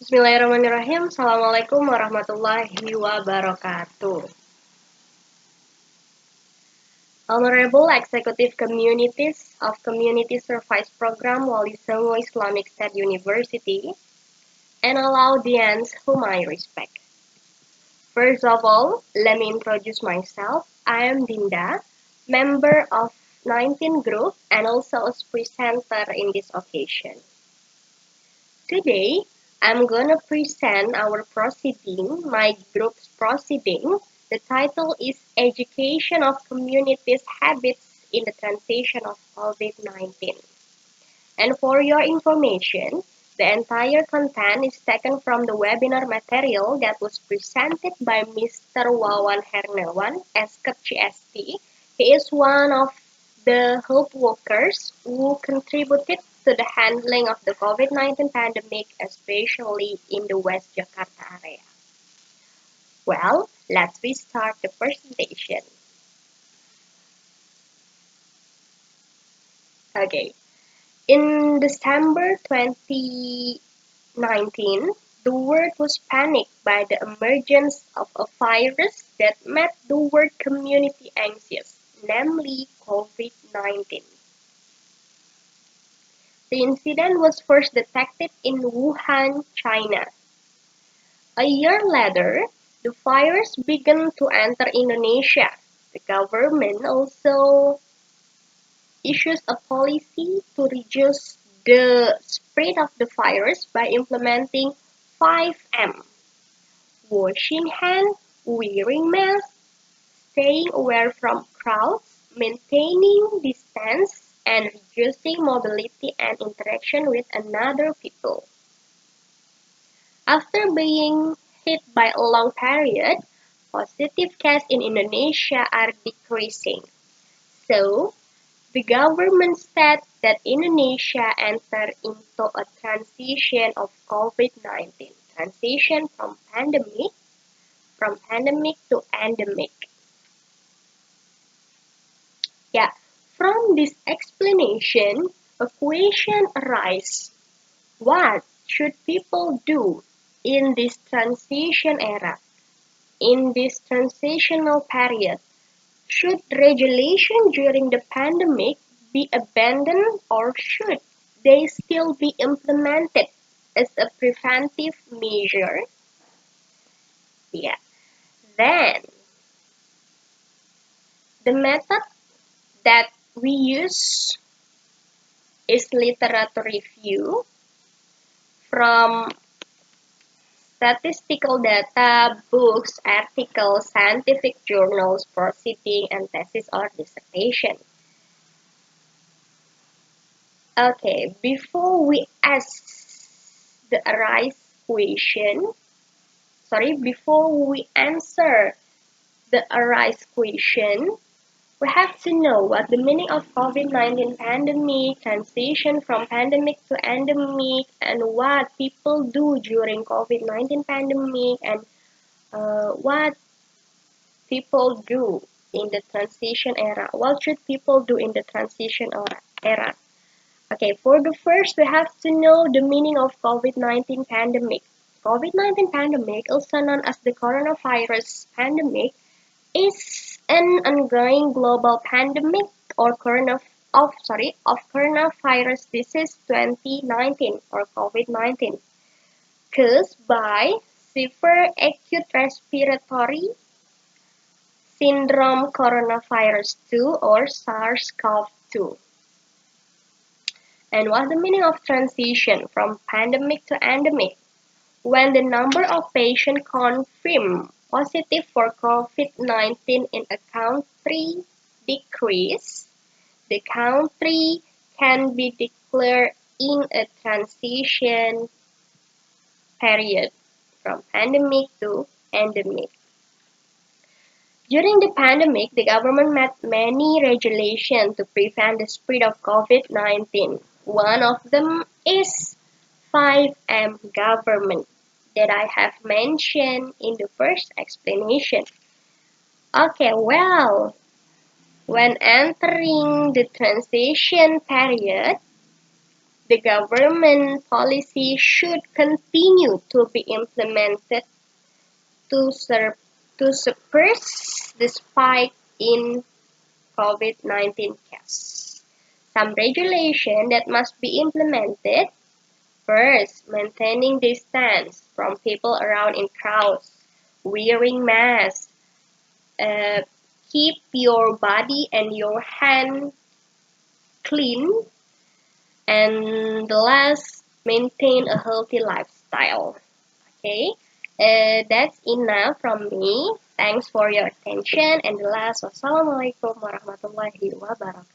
Bismillahirrahmanirrahim. Assalamualaikum warahmatullahi wabarakatuh. Honorable Executive Communities of Community Service Program Wali Songo Islamic State University and all audience whom I respect. First of all, let me introduce myself. I am Dinda, member of 19 group and also a presenter in this occasion. Today, I'm gonna present our proceeding, my group's proceeding. The title is Education of Communities Habits in the Transition of COVID-19. And for your information, the entire content is taken from the webinar material that was presented by Mr. Wawan Hernawan, SKEP GST. He is one of the health workers who contributed to the handling of the COVID-19 pandemic, especially in the West Jakarta area. Well, let's start the presentation. Okay. In December 2019, the world was panicked by the emergence of a virus that made the world community anxious, namely COVID-19. The incident was first detected in Wuhan, China. A year later, the virus began to enter Indonesia. The government also issues a policy to reduce the spread of the virus by implementing 5M: washing hands, wearing masks, staying away from crowds, maintaining distance, and reducing mobility and interaction with another people. After being hit by a long period, positive cases in Indonesia are decreasing. So, the government said that Indonesia entered into a transition of COVID-19, transition from pandemic to endemic. Yeah, from this explanation, a question arises. What should people do in this transition era, in this transitional period? Should regulation during the pandemic be abandoned or should they still be implemented as a preventive measure? Yeah. Then, the method that we use is literature review from statistical data, books, articles, scientific journals, proceeding, and thesis or dissertation. Okay, before we ask the arise question, before we answer the arise question, we have to know what the meaning of COVID-19 pandemic, transition from pandemic to endemic, and what people do during COVID-19 pandemic, and what people do in the transition era. What should people do in the transition era? Okay, for the first, we have to know the meaning of COVID-19 pandemic. COVID-19 pandemic, also known as the coronavirus pandemic, is an ongoing global pandemic of coronavirus disease 2019 or COVID-19, caused by severe acute respiratory syndrome coronavirus 2 or SARS-CoV-2. And what's the meaning of transition from pandemic to endemic? When the number of patients confirmed positive for COVID-19 in a country decrease, the country can be declared in a transition period from pandemic to endemic. During the pandemic, the government made many regulations to prevent the spread of COVID-19. One of them is 5M government that I have mentioned in the first explanation. Okay, well, when entering the transition period, The government policy should continue to be implemented to, to suppress the spike in COVID-19 cases. Some regulation that must be implemented. First, maintaining distance from people around in crowds, wearing masks, uh, keep your body and your hand clean, and the last, maintain a healthy lifestyle. Okay, that's enough from me. Thanks for your attention. And the last, wassalamualaikum warahmatullahi wabarakatuh.